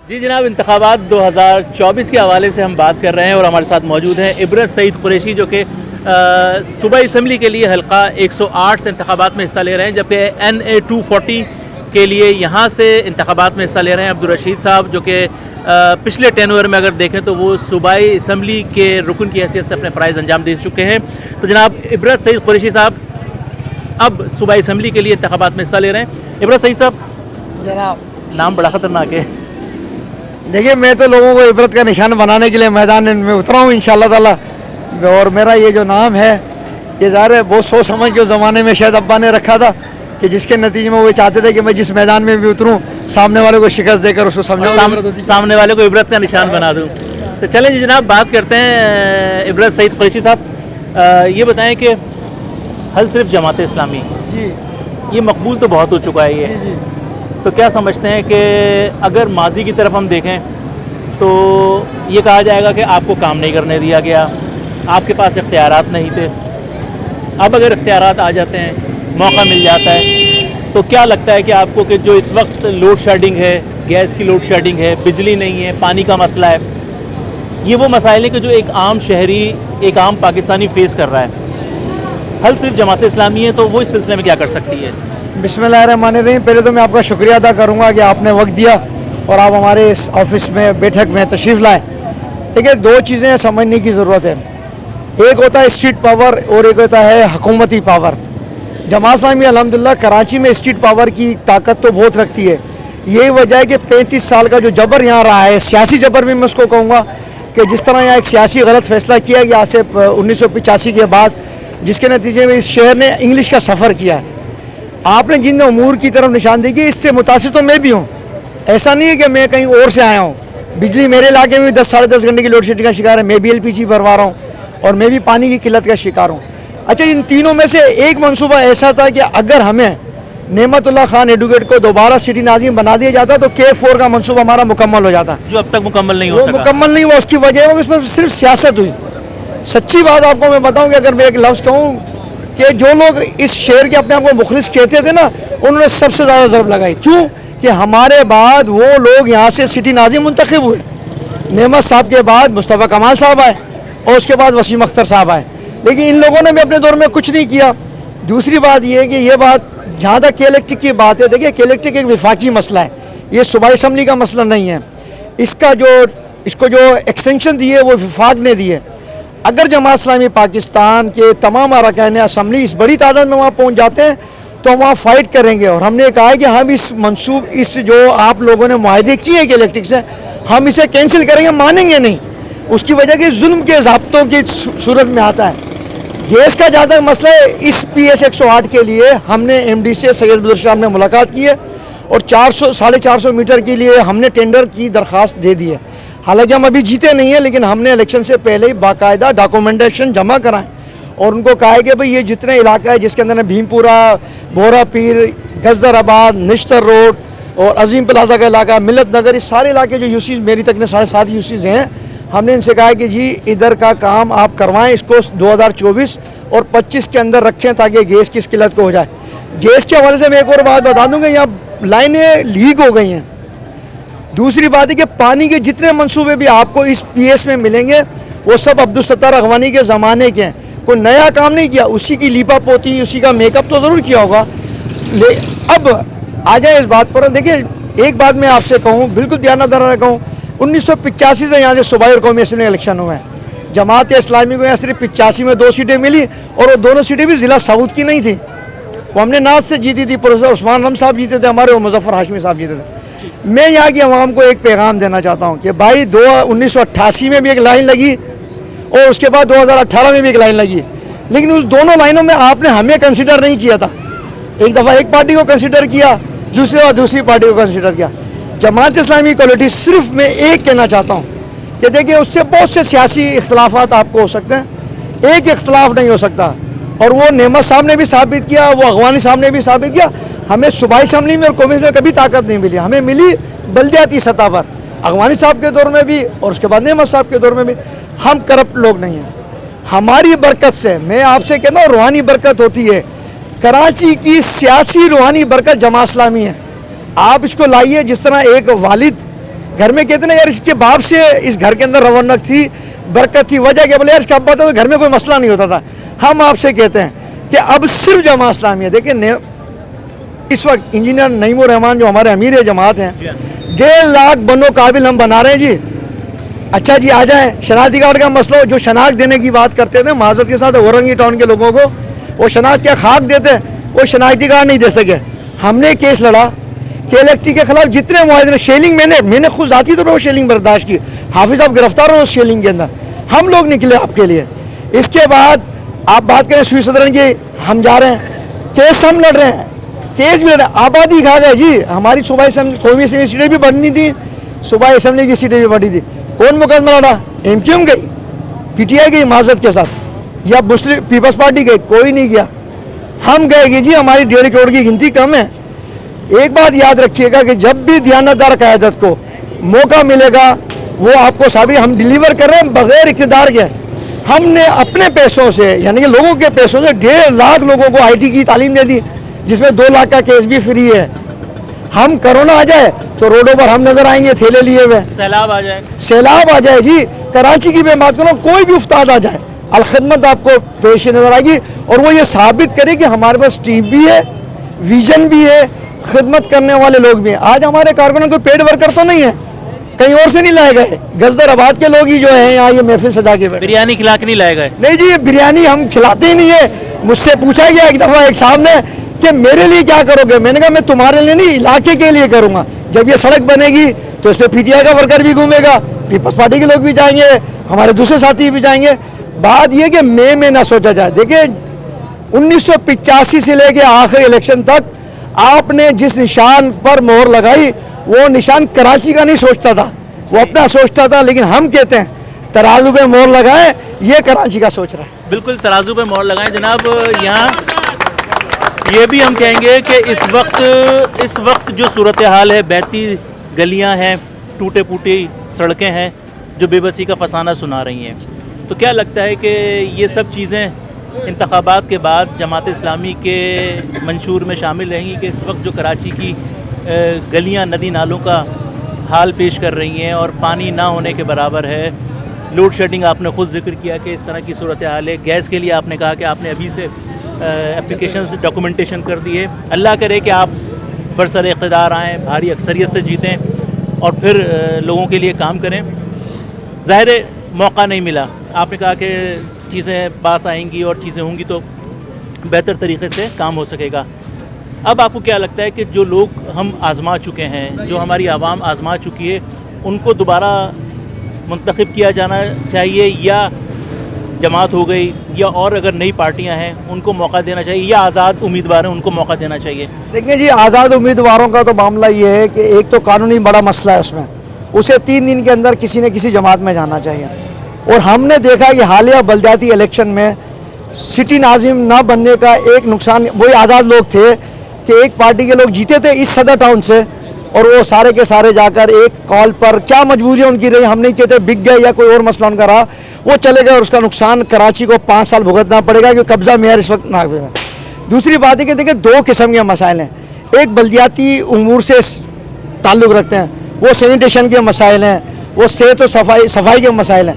جی جناب، انتخابات 2024 کے حوالے سے ہم بات کر رہے ہیں اور ہمارے ساتھ موجود ہیں عبرت سعید قریشی، جو کہ صوبائی اسمبلی کے لیے حلقہ 108 سے انتخابات میں حصہ لے رہے ہیں، جبکہ NA 240 کے لیے یہاں سے انتخابات میں حصہ لے رہے ہیں عبدالرشید صاحب، جو کہ پچھلے ٹینور میں اگر دیکھیں تو وہ صوبائی اسمبلی کے رکن کی حیثیت سے اپنے فرائض انجام دے چکے ہیں۔ تو جناب عبرت سعید قریشی صاحب اب صوبائی اسمبلی کے لیے انتخابات میں حصہ لے رہے ہیں۔ عبرت سعید صاحب، جناب نام بڑا خطرناک ہے۔ دیکھیے، میں تو لوگوں کو عبرت کا نشان بنانے کے لیے میدان میں اترا ہوں انشاءاللہ تعالی، اور میرا یہ جو نام ہے یہ ظاہر ہے بہت سوچ سمجھ کے اس زمانے میں شاید ابا نے رکھا تھا کہ جس کے نتیجے میں وہ چاہتے تھے کہ میں جس میدان میں بھی اتروں سامنے والے کو شکست دے کر اس کو سمجھاؤں، سامنے والے کو عبرت کا نشان بنا دوں۔ تو چلیں جی جناب، بات کرتے ہیں عبرت سعید قریشی صاحب، یہ بتائیں کہ حل صرف جماعت اسلامی جی یہ مقبول تو بہت ہو چکا ہے یہ، جی تو کیا سمجھتے ہیں کہ اگر ماضی کی طرف ہم دیکھیں تو یہ کہا جائے گا کہ آپ کو کام نہیں کرنے دیا گیا، آپ کے پاس اختیارات نہیں تھے، اب اگر اختیارات آ جاتے ہیں، موقع مل جاتا ہے، تو کیا لگتا ہے کہ آپ کو کہ جو اس وقت لوڈ شیڈنگ ہے، گیس کی لوڈ شیڈنگ ہے، بجلی نہیں ہے، پانی کا مسئلہ ہے، یہ وہ مسائل ہیں کہ جو ایک عام شہری، ایک عام پاکستانی فیس کر رہا ہے، حل صرف جماعت اسلامی ہے، تو وہ اس سلسلے میں کیا کر سکتی ہے؟ بسم اللہ الرحمن الرحیم۔ پہلے تو میں آپ کا شکریہ ادا کروں گا کہ آپ نے وقت دیا اور آپ ہمارے اس آفس میں بیٹھک میں تشریف لائے۔ دیکھیے، دو چیزیں سمجھنے کی ضرورت ہے، ایک ہوتا ہے اسٹریٹ پاور اور ایک ہوتا ہے حکومتی پاور۔ جماعت اسلامی الحمدللہ کراچی میں اسٹریٹ پاور کی طاقت تو بہت رکھتی ہے، یہی وجہ ہے کہ 35 سال کا جو جبر یہاں رہا ہے، سیاسی جبر بھی میں اس کو کہوں گا کہ جس طرح یہاں ایک سیاسی غلط فیصلہ کیا گیا آج سے 1985 کے بعد، جس کے نتیجے میں اس شہر نے انگلش کا سفر کیا ہے۔ آپ نے جن امور کی طرف نشاندہی کی، اس سے متاثر تو میں بھی ہوں، ایسا نہیں ہے کہ میں کہیں اور سے آیا ہوں۔ بجلی میرے علاقے میں 10-10.5 گھنٹے کی لوڈ شیڈنگ کا شکار ہے، میں بھی LPG بھروا رہا ہوں اور میں بھی پانی کی قلت کا شکار ہوں۔ اچھا، ان تینوں میں سے ایک منصوبہ ایسا تھا کہ اگر ہمیں نعمت اللہ خان ایڈوکیٹ کو دوبارہ سٹی ناظم بنا دیا جاتا تو K4 کا منصوبہ ہمارا مکمل ہو جاتا، جو اب تک مکمل نہیں ہو وہ سکا۔ مکمل نہیں ہوا۔ اس کی وجہ ہے اس میں صرف سیاست ہوئی۔ سچی بات آپ کو میں بتاؤں کہ اگر میں ایک لفظ کہوں کہ جو لوگ اس شہر کے اپنے آپ کو مخلص کہتے تھے نا، انہوں نے سب سے زیادہ ضرب لگائی۔ کیوں کہ ہمارے بعد وہ لوگ یہاں سے سٹی ناظم منتخب ہوئے، نعمت صاحب کے بعد مصطفیٰ کمال صاحب آئے اور اس کے بعد وسیم اختر صاحب آئے، لیکن ان لوگوں نے بھی اپنے دور میں کچھ نہیں کیا۔ دوسری بات یہ ہے کہ یہ بات جہاں تک کے الیکٹرک کی بات ہے، دیکھیے کے الیکٹرک ایک وفاقی مسئلہ ہے، یہ صوبائی اسمبلی کا مسئلہ نہیں ہے۔ اس کو جو ایکسٹینشن دی ہے وہ وفاق نے دی ہے۔ اگر جماعت اسلامی پاکستان کے تمام ارکان اسمبلی اس بڑی تعداد میں وہاں پہنچ جاتے ہیں تو ہم وہاں فائٹ کریں گے، اور ہم نے کہا ہے کہ ہم اس جو آپ لوگوں نے معاہدے کیے کہ الیکٹرک سے، ہم اسے کینسل کریں گے، مانیں گے نہیں۔ اس کی وجہ کہ ظلم کے ضابطوں کی صورت میں آتا ہے۔ گیس کا جہاں تک مسئلہ ہے، اس PS 108 کے لیے ہم نے MD سے سید بدر صاحب نے ملاقات کی ہے اور 450 میٹر کے لیے ہم نے ٹینڈر کی درخواست دے دی ہے۔ حالانکہ ہم ابھی جیتے نہیں ہیں، لیکن ہم نے الیکشن سے پہلے ہی باقاعدہ ڈاکومنٹیشن جمع کرائیں اور ان کو کہا ہے کہ بھئی یہ جتنے علاقہ ہے جس کے اندر بھیم پورہ، بورا پیر، گزدر آباد، نشتر روڈ اور عظیم پلازہ کا علاقہ، ملت نگر، اس سارے علاقے جو UCs میری تک نے 7.5 UCs ہیں، ہم نے ان سے کہا ہے کہ جی ادھر کا کام آپ کروائیں، اس کو 2024 اور 25 کے اندر رکھیں تاکہ گیس کی اس قلت کو ہو جائے۔ گیس کے حوالے سے میں ایک اور بات بتا دوں گا، یہاں لائنیں لیک ہو گئی ہیں۔ دوسری بات ہے کہ پانی کے جتنے منصوبے بھی آپ کو اس PS میں ملیں گے وہ سب عبدالستار اغوانی کے زمانے کے ہیں، کوئی نیا کام نہیں کیا، اسی کی لیپا پوتی، اسی کا میک اپ تو ضرور کیا ہوگا۔ اب آ جائیں اس بات پر، دیکھیں ایک بات میں آپ سے کہوں، بالکل دیانتدارانہ کہوں، 1985 سے یہاں سے صوبائی اور قومی اسمبلی الیکشن ہوئے ہیں، جماعت اسلامی کو یہاں صرف 85 میں 2 سیٹیں ملی اور وہ دونوں سیٹیں بھی ضلع ساؤتھ کی نہیں تھیں، وہ ہم نے ناز سے جیتی تھی، پروفیسر عثمان رم صاحب جیتے تھے ہمارے، اور مظفر ہاشمی صاحب جیتے تھے۔ میں یہاں کی عوام کو ایک پیغام دینا چاہتا ہوں کہ بھائی 1988 میں بھی ایک لائن لگی اور اس کے بعد 2018 میں بھی ایک لائن لگی، لیکن اس دونوں لائنوں میں آپ نے ہمیں کنسیڈر نہیں کیا تھا۔ ایک دفعہ ایک پارٹی کو کنسیڈر کیا، دوسری بار دوسری پارٹی کو کنسیڈر کیا۔ جماعت اسلامی کوالٹی صرف میں ایک کہنا چاہتا ہوں کہ دیکھیں اس سے بہت سے سیاسی اختلافات آپ کو ہو سکتے ہیں، ایک اختلاف نہیں ہو سکتا، اور وہ نعمت صاحب نے بھی ثابت کیا، وہ اغوانی صاحب نے بھی ثابت کیا۔ ہمیں صوبائی اسمبلی میں اور قومی میں کبھی طاقت نہیں ملی، ہمیں ملی بلدیاتی سطح پر، اغوانی صاحب کے دور میں بھی اور اس کے بعد نعمت صاحب کے دور میں بھی۔ ہم کرپٹ لوگ نہیں ہیں، ہماری برکت سے، میں آپ سے کہتا ہوں روحانی برکت ہوتی ہے، کراچی کی سیاسی روحانی برکت جماعت اسلامی ہے۔ آپ اس کو لائیے، جس طرح ایک والد گھر میں کہتے ہیں یار اس کے باپ سے اس گھر کے اندر رونق تھی, برکت تھی. وجہ کیا؟ بولے یار اس کا ابا تھا تو گھر میں کوئی مسئلہ نہیں ہوتا تھا. ہم آپ سے کہتے ہیں کہ اب صرف جماعت اسلامی ہے. دیکھیں اس وقت انجینئر نعیم الرحمان جو ہمارے امیر جماعت ہیں, 1.5 لاکھ بنو قابل ہم بنا رہے ہیں جی. اچھا جی آ جائیں, شناختی کارڈ کا مسئلہ جو شناخت دینے کی بات کرتے تھے معذرت کے ساتھ اورنگی ٹاؤن کے لوگوں کو, وہ شناخت کیا خاک دیتے, وہ شناختی کارڈ نہیں دے سکے. ہم نے کیس لڑا کہ الیکٹرک کے خلاف جتنے معاہدے شیلنگ میں نے خود ذاتی طور پر وہ شیلنگ برداشت کی. حافظ صاحب گرفتار ہو اس شیلنگ کے اندر, ہم لوگ نکلے آپ کے لیے. اس کے بعد آپ بات کریں سوئی صدرن کی, ہم جا رہے ہیں, کیس ہم لڑ رہے ہیں, کیس بھی لڑ رہے ہیں. آبادی کھا گئے جی. ہماری صوبائی اسمبلی قومی اسمبلی سیٹیں بھی بڑھنی تھی, صوبائی اسمبلی کی سیٹیں بھی بڑھی تھی. کون مقدمہ لڑا؟ ایم کیو ایم گئی, پی ٹی آئی گئی معذرت کے ساتھ, یا مسلم پیپلز پارٹی گئی, کوئی نہیں گیا. ہم گئے گی جی, ہماری 1.5 کروڑ کی گنتی کم ہے. ایک بات یاد رکھیے گا کہ جب بھی دیانتدار قیادت کو موقع ملے گا وہ آپ کو ثابت, ہم ڈیلیور کر رہے ہیں بغیر اقتدار کے. ہم نے اپنے پیسوں سے یعنی کہ لوگوں کے پیسوں سے 1.5 لاکھ لوگوں کو آئی ٹی کی تعلیم دے دی, جس میں 2 لاکھ کا کیس بھی فری ہے. ہم کرونا آ جائے تو روڈوں پر ہم نظر آئیں گے تھیلے لیے ہوئے. سیلاب آ جائے جی, کراچی کی میں بات کروں, کوئی بھی افتاد آ جائے, الخدمت آپ کو پیش نظر آئے گی. اور وہ یہ ثابت کرے کہ ہمارے پاس ٹیم بھی ہے, ویژن بھی ہے, خدمت کرنے والے لوگ بھی ہیں. آج ہمارے کارکنوں کو پیڈ ورکر تو نہیں ہے, کہیں اور سے نہیں لائے گئے, گزدر آباد کے لوگ ہی جو ہیں یہاں یہ محفل سجا کے بیٹھے. بریانی کھلا کے نہیں لائے گئے؟ نہیں جی, بریانی ہم کھلاتے ہی نہیں ہے. مجھ سے پوچھا گیا ایک دفعہ ایک صاحب نے کہ میرے لیے کیا کرو گے؟ میں نے کہا میں تمہارے لیے نہیں, علاقے کے لیے کروں گا. جب یہ سڑک بنے گی تو اس پہ پی ٹی آئی کا ورکر بھی گھومے گا, پیپلز پارٹی کے لوگ بھی جائیں گے, ہمارے دوسرے ساتھی بھی جائیں گے. بات یہ کہ میں نہ سوچا جائے. دیکھیں 1985 سے لے کے آخری الیکشن تک آپ نے جس نشان پر مہر لگائی وہ نشان کراچی کا نہیں سوچتا تھا, وہ اپنا سوچتا تھا. لیکن ہم کہتے ہیں ترازو پہ مہر لگائیں, یہ کراچی کا سوچ رہا ہے. بالکل ترازو پہ مہر لگائیں جناب. یہاں یہ بھی ہم کہیں گے کہ اس وقت جو صورتحال ہے, بہتی گلیاں ہیں, ٹوٹے پھوٹی سڑکیں ہیں جو بے بسی کا فسانہ سنا رہی ہیں, تو کیا لگتا ہے کہ یہ سب چیزیں انتخابات کے بعد جماعت اسلامی کے منشور میں شامل رہیں گی کہ اس وقت جو کراچی کی گلیاں ندی نالوں کا حال پیش کر رہی ہیں اور پانی نہ ہونے کے برابر ہے, لوڈ شیڈنگ آپ نے خود ذکر کیا کہ اس طرح کی صورتحال ہے, گیس کے لیے آپ نے کہا کہ آپ نے ابھی سے اپلیکیشنز ڈاکومنٹیشن کر دی ہے. اللہ کرے کہ آپ برسر اقتدار آئیں, بھاری اکثریت سے جیتیں اور پھر لوگوں کے لیے کام کریں. ظاہر موقع نہیں ملا, آپ نے کہا کہ چیزیں پاس آئیں گی اور چیزیں ہوں گی تو بہتر طریقے سے کام ہو سکے گا. اب آپ کو کیا لگتا ہے کہ جو لوگ ہم آزما چکے ہیں, جو ہماری عوام آزما چکی ہے, ان کو دوبارہ منتخب کیا جانا چاہیے, یا جماعت ہو گئی, یا اور اگر نئی پارٹیاں ہیں ان کو موقع دینا چاہیے, یا آزاد امیدوار ہیں ان کو موقع دینا چاہیے؟ دیکھیں جی, آزاد امیدواروں کا تو معاملہ یہ ہے کہ ایک تو قانونی بڑا مسئلہ ہے, اس میں اسے 3 دن کے اندر کسی نہ کسی جماعت میں جانا چاہیے. اور ہم نے دیکھا کہ حالیہ بلدیاتی الیکشن میں سٹی ناظم نہ بننے کا ایک نقصان وہی آزاد لوگ تھے کہ ایک پارٹی کے لوگ جیتے تھے اس صدر ٹاؤن سے, اور وہ سارے کے سارے جا کر ایک کال پر کیا مجبوریاں ان کی رہی, ہم نہیں کہتے بک گئے یا کوئی اور مسئلہ ان کا رہا, وہ چلے گئے اور اس کا نقصان کراچی کو 5 سال بھگتنا پڑے گا کہ قبضہ معیار اس وقت نہ کرے گا. دوسری بات ہے کہ دیکھیں 2 قسم کے مسائل ہیں, ایک بلدیاتی امور سے تعلق رکھتے ہیں, وہ سینیٹیشن کے مسائل ہیں, وہ صحت و صفائی کے مسائل ہیں.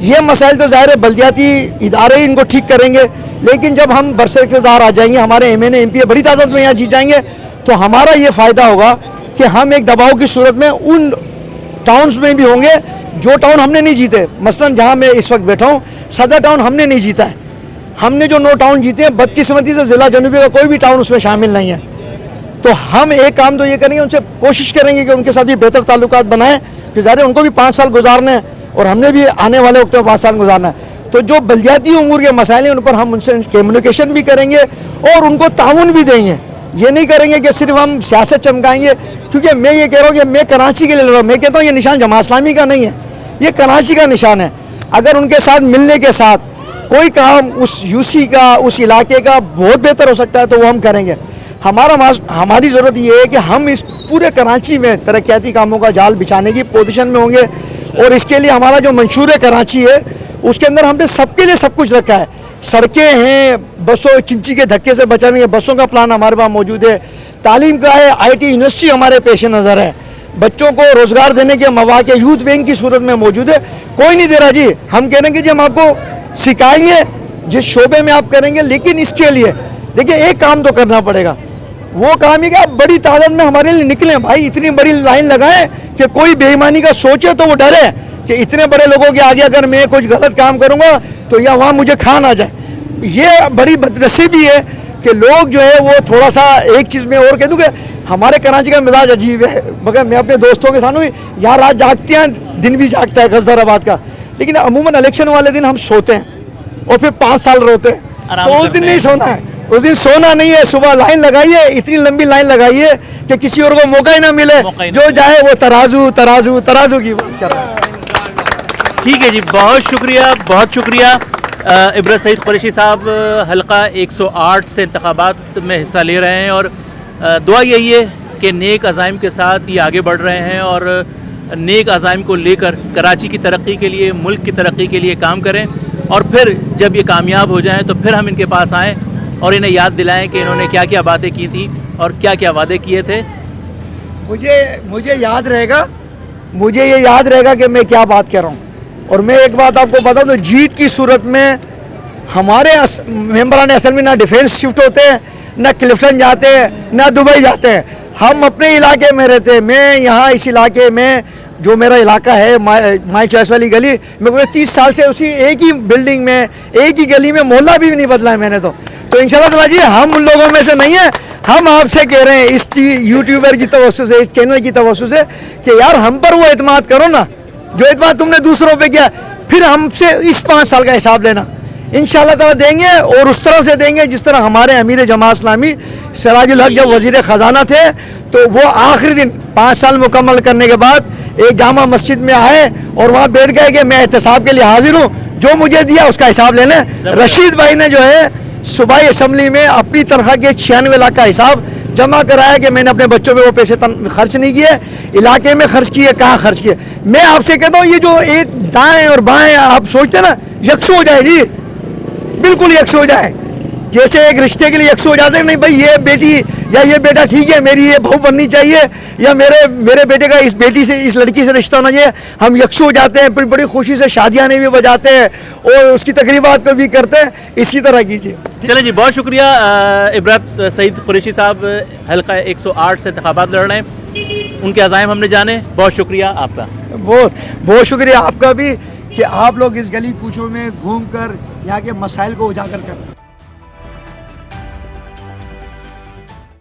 یہ مسائل تو ظاہر ہے بلدیاتی ادارے ہی ان کو ٹھیک کریں گے, لیکن جب ہم برسر اقتدار آ جائیں گے, ہمارے M N A M P A بڑی تعداد میں یہاں جیت جائیں گے, تو ہمارا یہ فائدہ ہوگا کہ ہم ایک دباؤ کی صورت میں ان ٹاؤنز میں بھی ہوں گے جو ٹاؤن ہم نے نہیں جیتے. مثلا جہاں میں اس وقت بیٹھا ہوں صدر ٹاؤن ہم نے نہیں جیتا ہے, ہم نے جو 9 ٹاؤن جیتے ہیں بدقسمتی سے ضلع جنوبی کا کوئی بھی ٹاؤن اس میں شامل نہیں ہے. تو ہم ایک کام تو یہ کریں گے, ان سے کوشش کریں گے کہ ان کے ساتھ بھی بہتر تعلقات بنائیں, کہ ظاہر ان کو بھی 5 سال گزارنے ہیں اور ہم نے بھی آنے والے وقت میں 5 سال گزارنا ہے. تو جو بلدیاتی امور کے مسائل ہیں ان پر ہم ان سے کمیونیکیشن بھی کریں گے اور ان کو تعاون بھی دیں گے. یہ نہیں کریں گے کہ صرف ہم سیاست چمکائیں گے, کیونکہ میں یہ کہہ رہا ہوں کہ میں کراچی کے لیے لڑ رہا ہوں. میں کہتا ہوں یہ نشان جماعت اسلامی کا نہیں ہے, یہ کراچی کا نشان ہے. اگر ان کے ساتھ ملنے کے ساتھ کوئی کام اس یو سی کا, اس علاقے کا بہت بہتر ہو سکتا ہے تو وہ ہم کریں گے. ہماری ضرورت یہ ہے کہ ہم اس پورے کراچی میں ترقیاتی کاموں کا جال بچھانے کی پوزیشن میں ہوں گے, اور اس کے لیے ہمارا جو منشور کراچی ہے اس کے اندر ہم نے سب کے لیے سب کچھ رکھا ہے. سڑکیں ہیں, بسوں چنچی کے دھکے سے بچانے کے بسوں کا پلان ہمارے پاس موجود ہے, تعلیم کا ہے, آئی ٹی یونیورسٹی ہمارے پیش نظر ہے, بچوں کو روزگار دینے کے مواقع یوتھ بینک کی صورت میں موجود ہے. کوئی نہیں دے رہا جی. ہم کہہ رہے ہیں کہ جی ہم آپ کو سکھائیں گے جس شعبے میں آپ کریں گے, لیکن اس کے لیے دیکھیں ایک کام تو کرنا پڑے گا. وہ کام ہے کہ آپ بڑی تعداد میں ہمارے لیے نکلیں بھائی, اتنی بڑی لائن لگائیں کہ کوئی بے ایمانی کا سوچے تو وہ ڈرے کہ اتنے بڑے لوگوں کے آگے اگر میں کچھ غلط کام کروں گا تو یا وہاں مجھے کھا نہ جائے. یہ بڑی بدنصیبی ہے کہ لوگ جو ہے وہ تھوڑا سا ایک چیز میں اور کہہ دوں کہ ہمارے کراچی کا مزاج عجیب ہے, مگر میں اپنے دوستوں کے سامنے یہاں رات جاگتے ہیں, دن بھی جاگتا ہے غزدر آباد کا, لیکن عموماً الیکشن والے دن ہم سوتے ہیں اور پھر 5 سال روتے ہیں. تو اس دن نہیں سونا ہے, اس دن سونا نہیں ہے. صبح لائن لگائیے, اتنی لمبی لائن لگائیے کہ کسی اور کو موقع ہی نہ ملے, جو جائے وہ ترازو ترازو ترازو کی بات کر رہا ہے. ٹھیک ہے جی, بہت شکریہ, بہت شکریہ. عبرت سعید قریشی صاحب حلقہ 108 سے انتخابات میں حصہ لے رہے ہیں, اور دعا یہی ہے کہ نیک عزائم کے ساتھ یہ آگے بڑھ رہے ہیں اور نیک عزائم کو لے کر کراچی کی ترقی کے لیے, ملک کی ترقی کے لیے کام کریں, اور پھر جب یہ کامیاب ہو جائیں تو پھر ہم ان کے پاس آئیں اور انہیں یاد دلائیں کہ انہوں نے کیا کیا باتیں کی تھیں اور کیا کیا وعدے کیے تھے. مجھے یاد رہے گا, مجھے یہ یاد رہے گا کہ میں کیا بات کر رہا ہوں. اور میں ایک بات آپ کو بتا دوں, جیت کی صورت میں ہمارے ممبران اسمبلی نہ ڈیفینس شفٹ ہوتے ہیں, نہ کلفٹن جاتے ہیں, نہ دبئی جاتے ہیں. ہم اپنے علاقے میں رہتے ہیں. میں یہاں اس علاقے میں جو میرا علاقہ ہے مائی چوائس والی گلی, میں 30 سال سے اسی ایک ہی بلڈنگ میں ایک ہی گلی میں محلہ بھی نہیں بدلا ہے میں نے. تو انشاءاللہ تعالیٰ جی ہم ان لوگوں میں سے نہیں ہیں. ہم آپ سے کہہ رہے ہیں اس یوٹیوبر کی توسط سے, اس چینل کی توسط سے, کہ یار ہم پر وہ اعتماد کرو نا جو اعتماد تم نے دوسروں پہ کیا, پھر ہم سے اس 5 سال کا حساب لینا انشاءاللہ تعالیٰ دیں گے, اور اس طرح سے دیں گے جس طرح ہمارے امیر جماعت اسلامی سراج الحق جب وزیر خزانہ تھے تو وہ آخری دن 5 سال مکمل کرنے کے بعد ایک جامع مسجد میں آئے اور وہاں بیٹھ گئے کہ میں احتساب کے لیے حاضر ہوں, جو مجھے دیا اس کا حساب لینا. رشید بھائی نے جو ہے صوبائی اسمبلی میں اپنی تنخواہ کے 96 لاکھ کا حساب جمع کرایا کہ میں نے اپنے بچوں پہ وہ پیسے خرچ نہیں کیے, علاقے میں خرچ کیے, کہاں خرچ کیے. میں آپ سے کہتا ہوں یہ جو ایک دائیں اور بائیں آپ سوچتے ہیں نا, یکسو ہو جائے جی, بالکل یکسو ہو جائے. جیسے ایک رشتے کے لیے یکسو ہو جاتے ہیں, نہیں بھائی یہ بیٹی یا یہ بیٹا ٹھیک ہے, میری یہ بہو بننی چاہیے, یا میرے بیٹے کا اس بیٹی سے اس لڑکی سے رشتہ ہونا چاہیے. ہم یکسو ہو جاتے ہیں, پھر بڑی خوشی سے شادیاں بھی بجاتے ہیں اور اس کی تقریبات کو بھی کرتے ہیں. اسی طرح کیجیے. چلیں جی, بہت شکریہ. عبرت سعید قریشی صاحب حلقہ 108 سے انتخابات لڑ رہے ہیں, ان کے عزائم ہم نے جانے. بہت شکریہ آپ کا. بہت شکریہ آپ کا بھی کہ آپ لوگ اس گلی کوچوں میں گھوم کر یہاں کے مسائل کو اجاگر کر